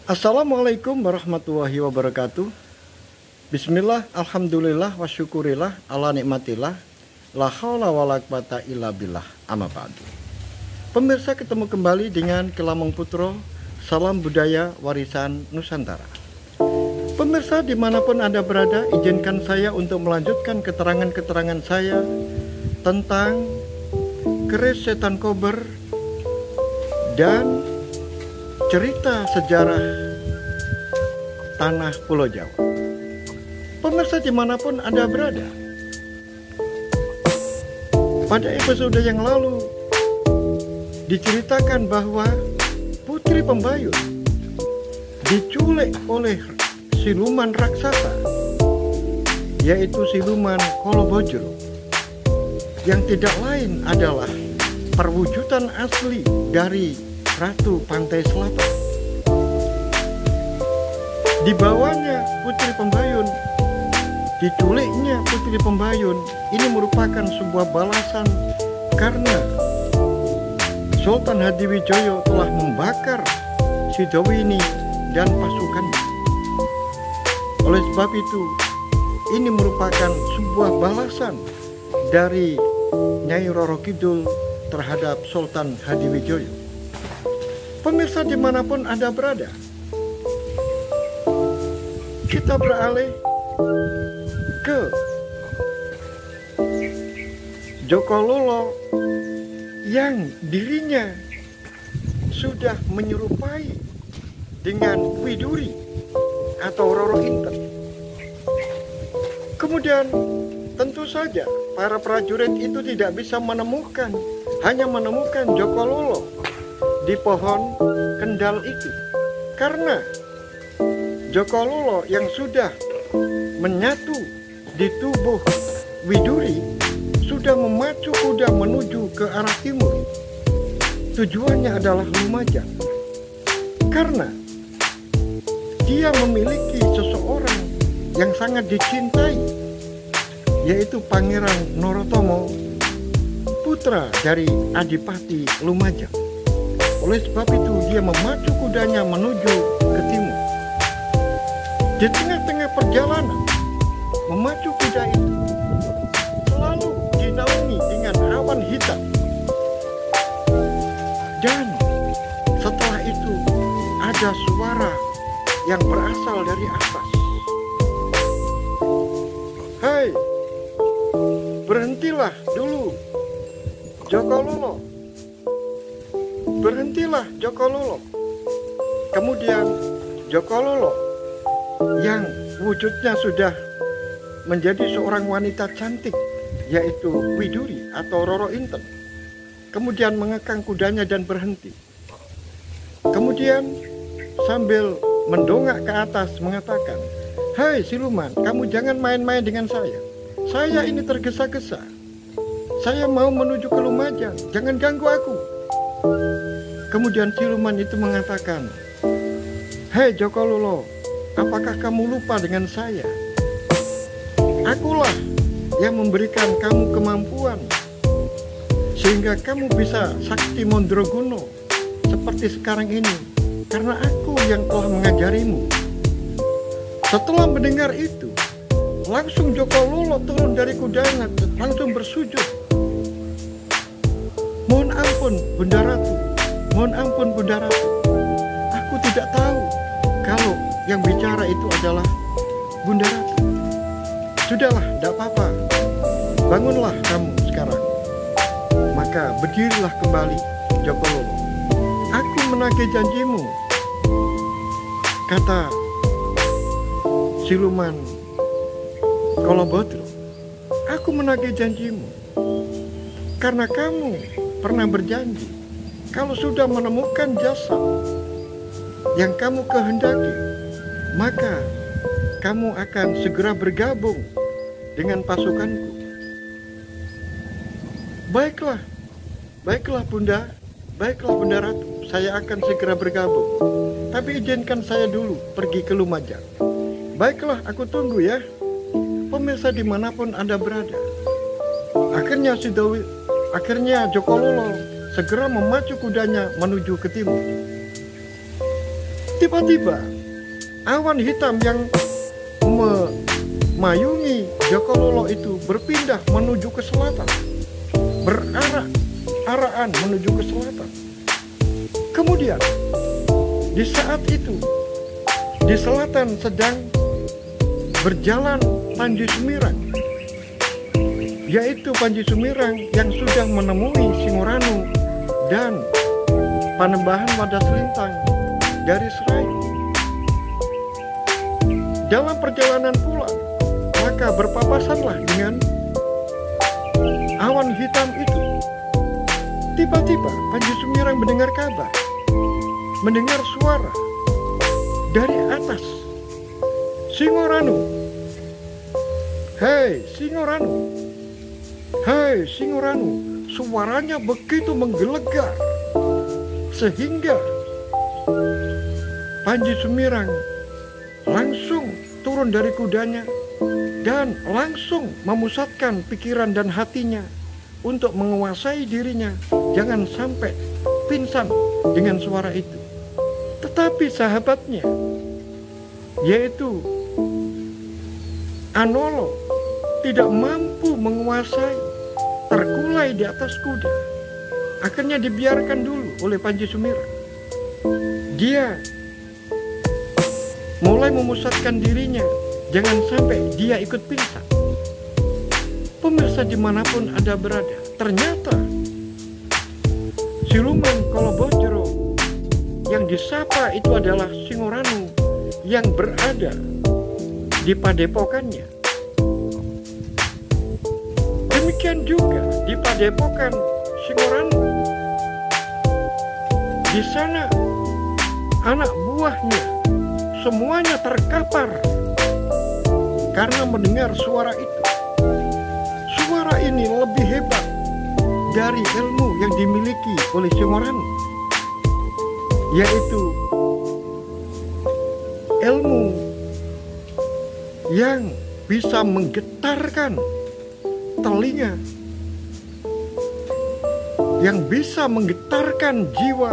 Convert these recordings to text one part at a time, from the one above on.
Assalamualaikum warahmatullahi wabarakatuh. Bismillah, alhamdulillah, wa syukurillah, ala nikmatillah, la haula wa la quwata illa billah, amma ba'du. Pemirsa, ketemu kembali dengan Kelamong Putro, salam budaya warisan Nusantara. Pemirsa dimanapun Anda berada, izinkan saya untuk melanjutkan keterangan-keterangan saya tentang keris setan kober dan cerita sejarah tanah Pulau Jawa. Pemirsa dimanapun Anda berada, pada episode yang lalu diceritakan bahwa Putri Pembayun diculik oleh siluman raksasa, yaitu siluman Kolobojro, yang tidak lain adalah perwujudan asli dari Ratu Pantai Selatan. Dibawanya Putri Pembayun, diculiknya Putri Pembayun, ini merupakan sebuah balasan karena Sultan Hadiwijaya telah membakar Sidowini dan pasukannya. Oleh sebab itu, ini merupakan sebuah balasan dari Nyai Roro Kidul terhadap Sultan Hadiwijaya. Pemirsa dimanapun Anda berada, kita beralih ke Joko Lolo yang dirinya sudah menyerupai dengan Widuri atau Roro Inten. Kemudian tentu saja para prajurit itu tidak bisa menemukan, hanya menemukan Joko Lolo di pohon kendal itu, karena Joko Lolo yang sudah menyatu di tubuh Widuri sudah memacu kuda menuju ke arah timur. Tujuannya adalah Lumajang, karena dia memiliki seseorang yang sangat dicintai, yaitu Pangeran Norotomo, putra dari Adipati Lumajang. Oleh sebab itu dia memacu kudanya menuju ke timur. Di tengah-tengah perjalanan memacu kuda itu selalu dinaungi dengan awan hitam. Dan setelah itu ada suara yang berasal dari atas. "Hai, berhentilah dulu, Joko Lolo. Berhentilah Joko Lolo." Kemudian Joko Lolo yang wujudnya sudah menjadi seorang wanita cantik, yaitu Widuri atau Roro Inten, kemudian mengekang kudanya dan berhenti. Kemudian sambil mendongak ke atas mengatakan, "Hai siluman, kamu jangan main-main dengan saya. Saya ini tergesa-gesa. Saya mau menuju ke Lumajang, jangan ganggu aku." Kemudian siluman itu mengatakan, "Hei Joko Lolo, apakah kamu lupa dengan saya? Akulah yang memberikan kamu kemampuan sehingga kamu bisa sakti Mondrogono seperti sekarang ini, karena aku yang telah mengajarimu." Setelah mendengar itu, langsung Joko Lolo turun dari kudanya, langsung bersujud. "Mohon ampun Bunda Ratu, mohon ampun Bunda Ratu. Aku tidak tahu kalau yang bicara itu adalah Bunda Ratu. Sudahlah, tidak apa-apa. Bangunlah kamu sekarang." Maka berdirilah kembali Joko Lolo. "Aku menagih janjimu," kata siluman Kolobodro. "Aku menagih janjimu karena kamu pernah berjanji kalau sudah menemukan jasad yang kamu kehendaki, maka kamu akan segera bergabung dengan pasukanku." "Baiklah, baiklah Bunda, baiklah Bunda Ratu, saya akan segera bergabung. Tapi izinkan saya dulu pergi ke Lumajang." "Baiklah, aku tunggu ya." Pemirsa dimanapun Anda berada, akhirnya Joko Lolo segera memacu kudanya menuju ke timur. Tiba-tiba awan hitam yang memayungi Joko Lolo itu berpindah menuju ke selatan, berarah-arahan menuju ke selatan. Kemudian di saat itu di selatan sedang berjalan Panji Sumirang, yaitu Panji Sumirang yang sudah menemui Singoranu dan Panembahan Wadas Lintang dari Serayu. Dalam perjalanan pulang, maka berpapasanlah dengan awan hitam itu. Tiba-tiba Panji Sumirang mendengar kabar, mendengar suara dari atas. Singoranu, hei Singoranu, hei Singoranu. Suaranya begitu menggelegar sehingga Panji Sumirang langsung turun dari kudanya dan langsung memusatkan pikiran dan hatinya untuk menguasai dirinya, jangan sampai pingsan dengan suara itu. Tetapi sahabatnya, yaitu Anolo, tidak mampu menguasai, terkulai di atas kuda. Akhirnya dibiarkan dulu oleh Panji Sumirang. Dia mulai memusatkan dirinya, jangan sampai dia ikut pingsan. Pemirsa dimanapun Anda berada, ternyata siluman Kolobojro yang disapa itu adalah Singoranu yang berada di padepokannya. Demikian juga di padepokan Singoranu. Di sana anak buahnya semuanya terkapar karena mendengar suara itu. Suara ini lebih hebat dari ilmu yang dimiliki oleh Singoranu, yaitu ilmu yang bisa menggetarkan telinga, yang bisa menggetarkan jiwa,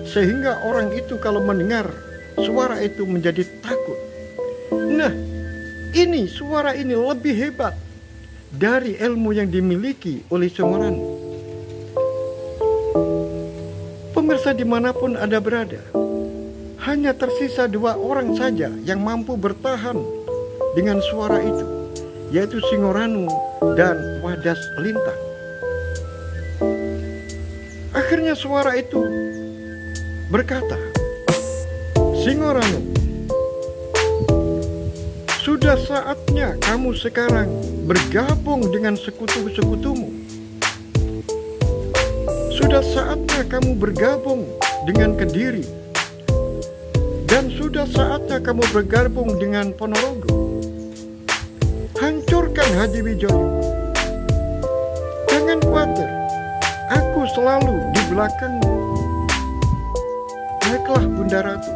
sehingga orang itu kalau mendengar suara itu menjadi takut. Nah, ini suara ini lebih hebat dari ilmu yang dimiliki oleh Singoranu. Pemirsa dimanapun Anda berada, hanya tersisa 2 orang saja yang mampu bertahan dengan suara itu, yaitu Singoranu dan Wadas Lintang. Akhirnya suara itu berkata, Singoranu, sudah saatnya kamu sekarang bergabung dengan sekutu-sekutumu. Sudah saatnya kamu bergabung dengan Kediri. Dan sudah saatnya kamu bergabung dengan Ponorogo. Hancurkan Hadiwijoyo. Jangan khawatir, aku selalu di belakangmu. Baiklah Bunda Ratu,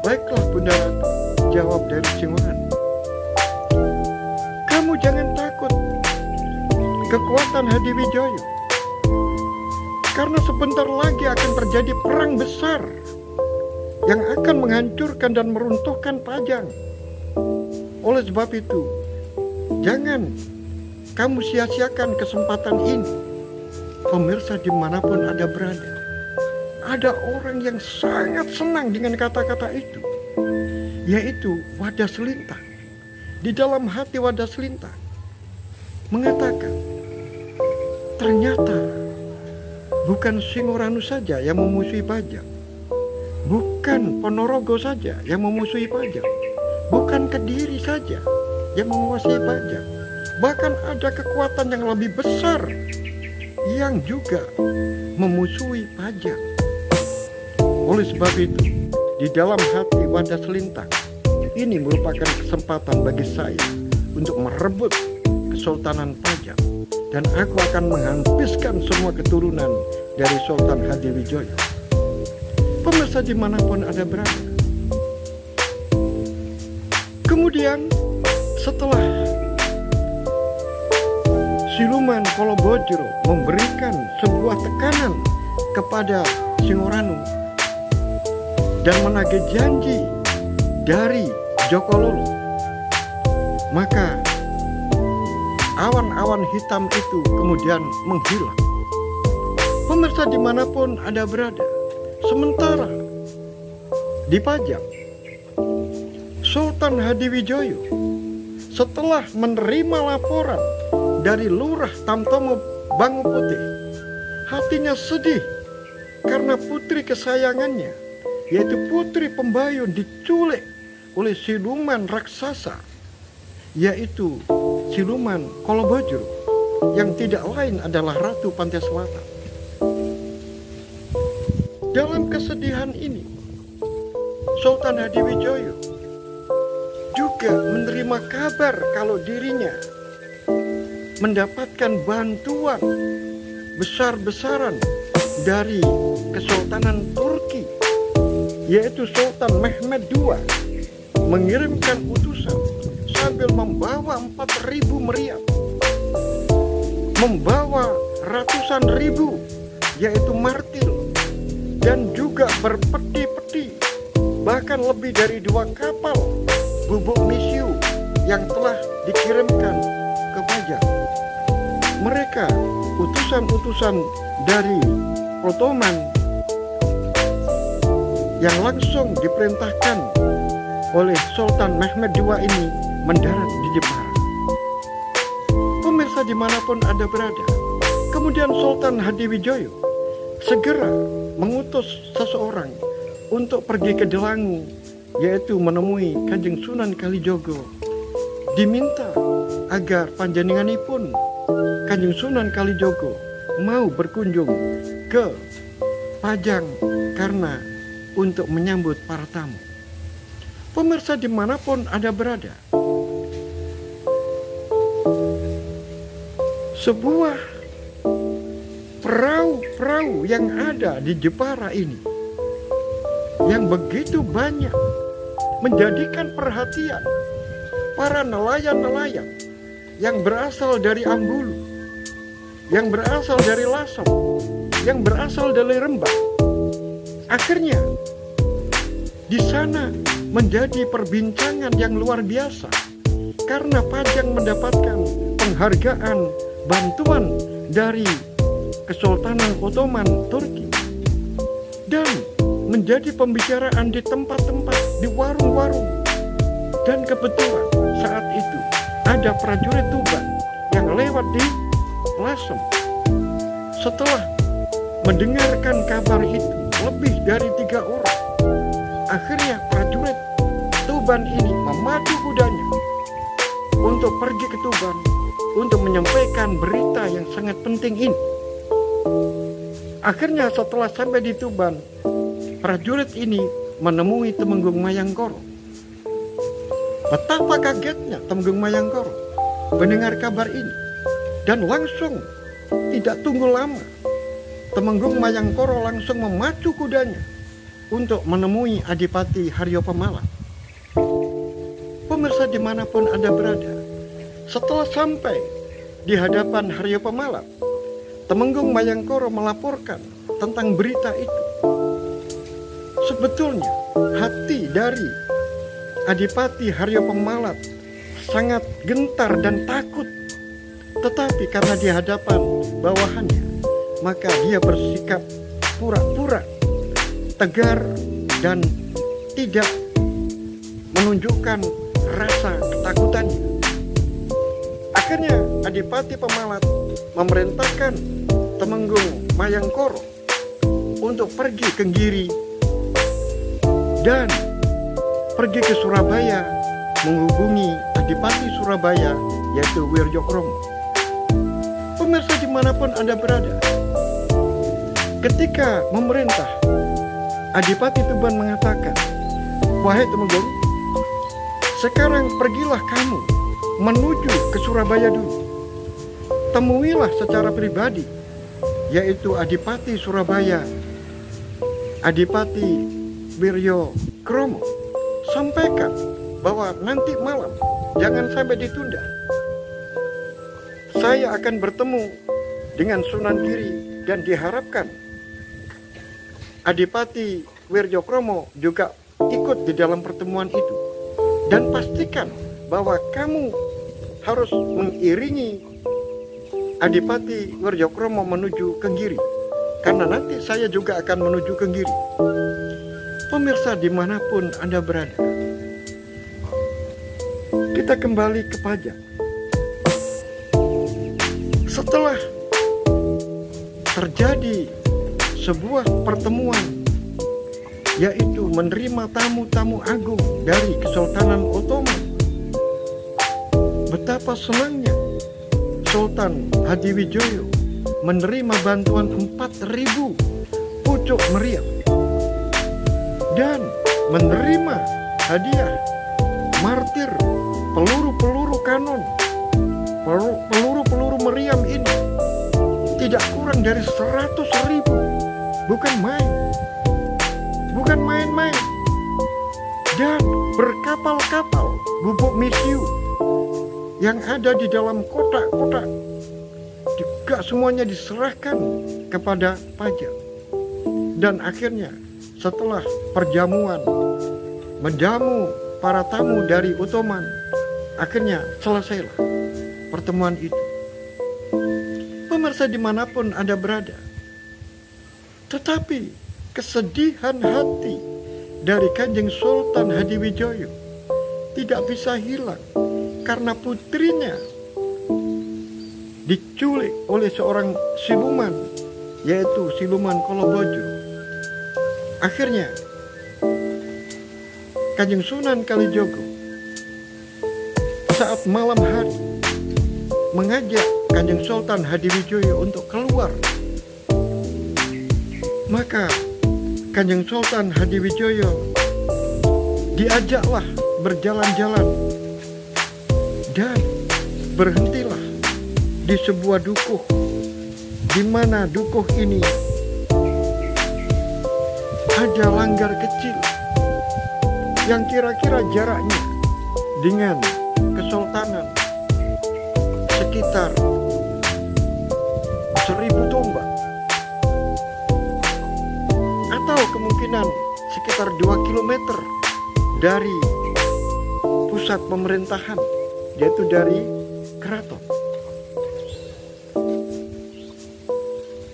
baiklah Bunda Ratu, jawab dari Singoranu. Kamu jangan takut kekuatan Hadiwijoyo, karena sebentar lagi akan terjadi perang besar yang akan menghancurkan dan meruntuhkan Pajang. Oleh sebab itu, jangan kamu sia-siakan kesempatan ini. Pemirsa dimanapun Anda berada, ada orang yang sangat senang dengan kata-kata itu, yaitu Wadas Lintang. Di dalam hati Wadas Lintang mengatakan, ternyata bukan Singoranu saja yang memusuhi Pajang, bukan Ponorogo saja yang memusuhi Pajang, bukan Kediri saja yang menguasai Pajang, bahkan ada kekuatan yang lebih besar yang juga memusuhi Pajang. Oleh sebab itu, di dalam hati Wadas Lintang, ini merupakan kesempatan bagi saya untuk merebut Kesultanan Pajang, dan aku akan menghabiskan semua keturunan dari Sultan Hadiwijoyo. Pemirsa dimanapun Anda berada. Kemudian setelah siluman Kolobojro memberikan sebuah tekanan kepada Singoranu dan menagih janji dari Joko Lolo, maka awan-awan hitam itu kemudian menghilang. Pemirsa dimanapun Anda berada, sementara di Pajang, Sultan Hadiwijoyo setelah menerima laporan dari Lurah Tamtomo Bangu Putih, hatinya sedih karena putri kesayangannya, yaitu Putri Pembayun, diculik oleh siluman raksasa, yaitu siluman Kolobojro, yang tidak lain adalah Ratu Pantai Selatan. Dalam kesedihan ini, Sultan Hadiwijoyo juga menerima kabar kalau dirinya mendapatkan bantuan besar-besaran dari Kesultanan Turki, yaitu Sultan Mehmed II mengirimkan utusan sambil membawa 4.000 meriam, membawa ratusan ribu yaitu martil, dan juga berpeti-peti, bahkan lebih dari 2 kapal bubuk misiu yang telah dikirimkan ke Pajang. Mereka utusan-utusan dari Ottoman yang langsung diperintahkan oleh Sultan Mehmed II ini mendarat di Jepara. Pemirsa dimanapun Anda berada, kemudian Sultan Hadiwijoyo segera mengutus seseorang untuk pergi ke Delangu, yaitu menemui Kanjeng Sunan Kalijogo, diminta agar panjenenganipun Kanjeng Sunan Kalijogo mau berkunjung ke Pajang karena untuk menyambut para tamu. Pemirsa dimanapun Anda berada, sebuah perahu-perahu yang ada di Jepara ini yang begitu banyak menjadikan perhatian para nelayan-nelayan yang berasal dari Ambulu, yang berasal dari Lasem, yang berasal dari Rembang. Akhirnya di sana menjadi perbincangan yang luar biasa karena Pajang mendapatkan penghargaan bantuan dari Kesultanan Ottoman Turki, dan menjadi pembicaraan di tempat-tempat, di warung-warung. Dan kebetulan saat itu ada prajurit Tuban yang lewat di Lasem. Setelah mendengarkan kabar itu, lebih dari 3 orang, akhirnya prajurit Tuban ini memacu kudanya untuk pergi ke Tuban untuk menyampaikan berita yang sangat penting ini. Akhirnya setelah sampai di Tuban, prajurit ini menemui Temenggung Mayangkoro. Betapa kagetnya Temenggung Mayangkoro mendengar kabar ini, dan langsung tidak tunggu lama, Temenggung Mayangkoro langsung memacu kudanya untuk menemui Adipati Haryo Pemalat. Pemirsa dimanapun Anda berada, setelah sampai di hadapan Haryo Pemalat, Temenggung Mayangkoro melaporkan tentang berita itu. Sebetulnya hati dari Adipati Haryo Pemalat sangat gentar dan takut, tetapi karena di hadapan bawahannya, maka dia bersikap pura-pura tegar dan tidak menunjukkan rasa ketakutannya. Akhirnya Adipati Pemalat memerintahkan Temenggung Mayangkoro untuk pergi ke Giri dan pergi ke Surabaya menghubungi Adipati Surabaya, yaitu Wiryokromo. Pemirsa dimanapun Anda berada, ketika memerintah, Adipati Tuban mengatakan, "Wahai Temenggung, sekarang pergilah kamu menuju ke Surabaya dulu. Temuilah secara pribadi, yaitu Adipati Surabaya, Adipati Wiryokromo. Sampaikan bahwa nanti malam jangan sampai ditunda. Saya akan bertemu dengan Sunan Giri dan diharapkan Adipati Wirjokromo juga ikut di dalam pertemuan itu. Dan pastikan bahwa kamu harus mengiringi Adipati Wirjokromo menuju Kenggiri, karena nanti saya juga akan menuju Kenggiri. Pemirsa dimanapun Anda berada, kita kembali ke pajak. Setelah terjadi sebuah pertemuan, yaitu menerima tamu-tamu agung dari Kesultanan Ottoman, betapa senangnya Sultan Hadiwijoyo menerima bantuan 4.000 pucuk meriam dan menerima hadiah martir peluru-peluru kanon, peluru-peluru meriam ini tidak kurang dari 100.000. Bukan main-main. Dan berkapal-kapal bubuk misiu yang ada di dalam kotak-kotak juga semuanya diserahkan kepada pajak. Dan akhirnya setelah perjamuan menjamu para tamu dari Ottoman, akhirnya selesailah pertemuan itu. Pemirsa dimanapun Anda berada, tetapi kesedihan hati dari Kanjeng Sultan Hadiwijoyo tidak bisa hilang karena putrinya diculik oleh seorang siluman, yaitu Siluman Kolobojo. Akhirnya Kanjeng Sunan Kalijogo saat malam hari mengajak Kanjeng Sultan Hadiwijoyo untuk keluar. Maka Kanjeng Sultan Hadiwijoyo diajaklah berjalan-jalan dan berhentilah di sebuah dukuh, di mana dukuh ini ada langgar kecil yang kira-kira jaraknya dengan kesultanan sekitar 1000 tombak, atau kemungkinan sekitar 2 kilometer dari pusat pemerintahan, yaitu dari keraton.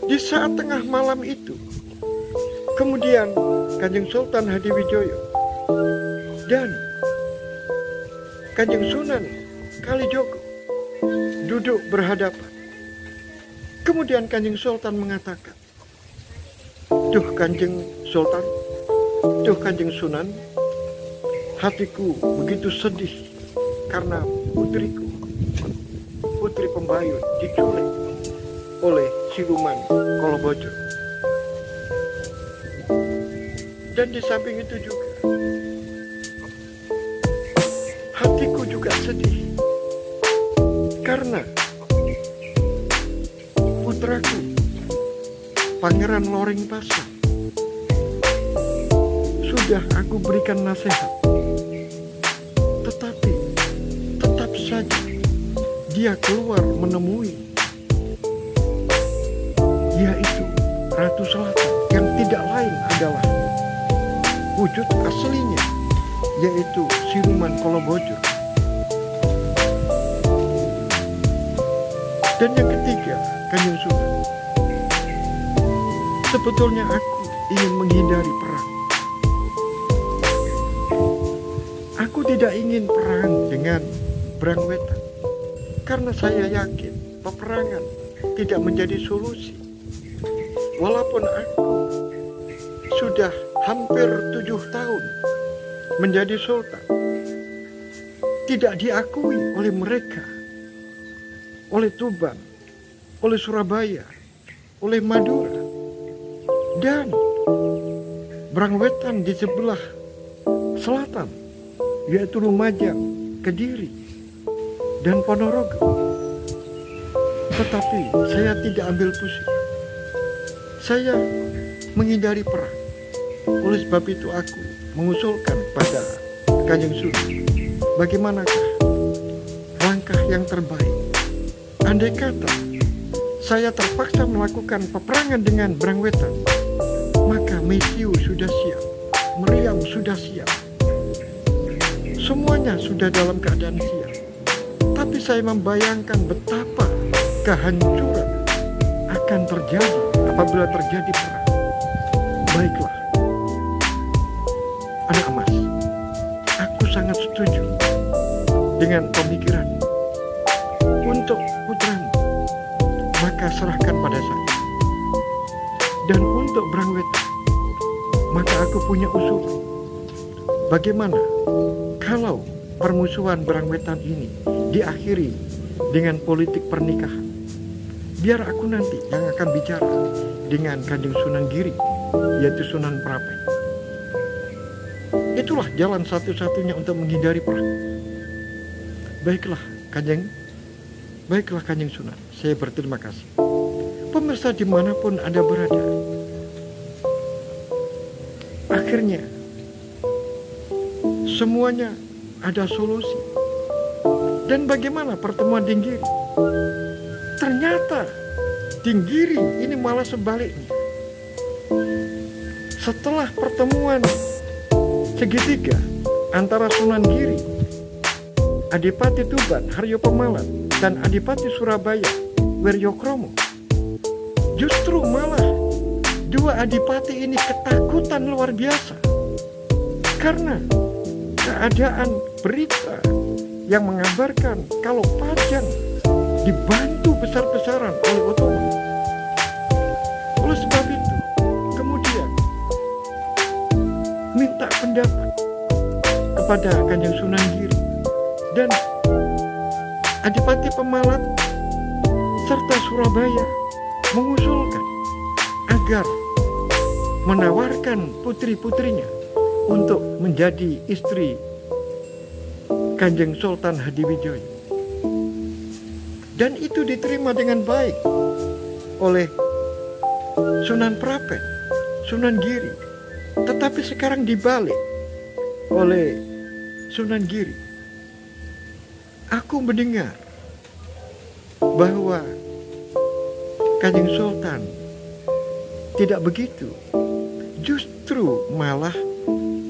Di saat tengah malam itu, kemudian Kanjeng Sultan Hadiwijoyo dan Kanjeng Sunan Kalijogo duduk berhadapan. Kemudian Kanjeng Sultan mengatakan, "Duh Kanjeng Sultan, duh Kanjeng Sunan, hatiku begitu sedih karena putriku, Putri Pembayun, diculik oleh Siluman Kolobojo. Dan di samping itu juga hatiku juga sedih karena putraku Pangeran Loring Pasang sudah aku berikan nasihat, tetapi tetap saja dia keluar menemui yaitu Ratu Selatan yang tidak lain adalah wujud aslinya, yaitu Siluman Kolobojo. Dan yang ketiga, Kanjeng Sunan, sebetulnya aku ingin menghindari perang. Aku tidak ingin perang dengan Brangwetan, karena saya yakin peperangan tidak menjadi solusi. Walaupun aku sudah hampir 7 tahun menjadi sultan, tidak diakui oleh mereka, oleh Tuban, oleh Surabaya, oleh Madura, dan Brangwetan di sebelah selatan, yaitu Lumajang, Kediri, dan Ponorogo. Tetapi saya tidak ambil pusing. Saya menghindari perang. Oleh sebab itu aku mengusulkan pada Kanjeng Sunan, bagaimanakah langkah yang terbaik? Andai kata saya terpaksa melakukan peperangan dengan Brangwetan, maka Matthew sudah siap, Meriam sudah siap, semuanya sudah dalam keadaan siap. Tapi saya membayangkan betapa kehancuran akan terjadi apabila terjadi perang. Baiklah, anak emas, aku sangat setuju dengan pemikiran untuk putramu, maka serahkan pada saya. Dan untuk Brangwetan, maka aku punya usulan. Bagaimana kalau permusuhan Brangwetan ini diakhiri dengan politik pernikahan? Biar aku nanti yang akan bicara dengan Kanjeng Sunan Giri, yaitu Sunan Prapen. Itulah jalan satu-satunya untuk menghindari perang. Baiklah Kanjeng Sunan, saya berterima kasih. Pemirsa dimanapun Anda berada, akhirnya semuanya ada solusi. Dan bagaimana pertemuan Dinggiri? Ternyata Dinggiri ini malah sebaliknya. Setelah pertemuan segitiga antara Sunan Giri, Adipati Tuban Haryo Pemalat, dan Adipati Surabaya Wiryokromo, justru malah dua adipati ini ketakutan luar biasa karena keadaan berita yang mengabarkan kalau Pajang dibantu besar-besaran oleh Ottoman. Oleh sebab itu, kemudian minta pendapat kepada Kanjeng Sunan Giri, dan Adipati Pemalat serta Surabaya mengusulkan agar menawarkan putri-putrinya untuk menjadi istri Kanjeng Sultan Hadiwijoyo. Dan itu diterima dengan baik oleh Sunan Prapen, Sunan Giri. Tetapi sekarang dibalik oleh Sunan Giri. Aku mendengar bahwa Kanjeng Sultan tidak begitu. Justru malah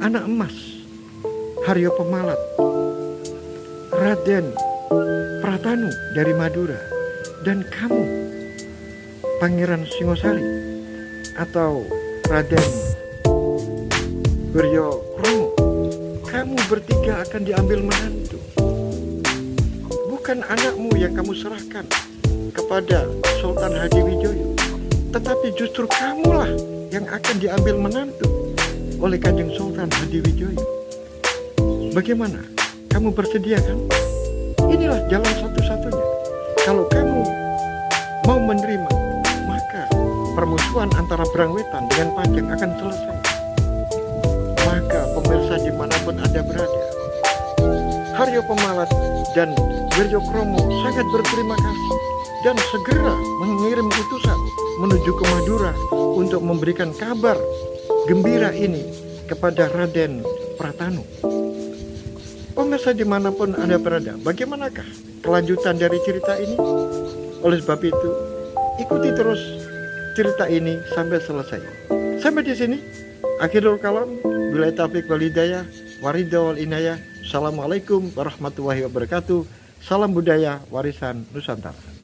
anak emas Haryo Pemalat, Raden Pratanu dari Madura, dan kamu Pangeran Singosari atau Raden Wiryokromo, kamu bertiga akan diambil menantu. Bukan anakmu yang kamu serahkan kepada Sultan Hadiwijoyo, tetapi justru kamulah yang akan diambil menantu oleh Kanjeng Sultan Hadiwijoyo. Bagaimana? Kamu bersedia kan? Inilah jalan satu-satunya. Kalau kamu mau menerima, maka permusuhan antara Brangwetan dengan Pajang akan selesai. Maka pemirsa dimanapun Anda berada, Haryo Pemalat dan Wiryokromo sangat berterima kasih dan segera mengirim utusan menuju ke Madura untuk memberikan kabar gembira ini kepada Raden Pratanu. Pemirsa dimanapun Anda berada, bagaimanakah kelanjutan dari cerita ini? Oleh sebab itu, ikuti terus cerita ini sampai selesai. Sampai di sini, akhirul kalam, billahi taufiq wal hidayah, waridha wal inayah. Assalamualaikum warahmatullahi wabarakatuh. Salam budaya warisan Nusantara.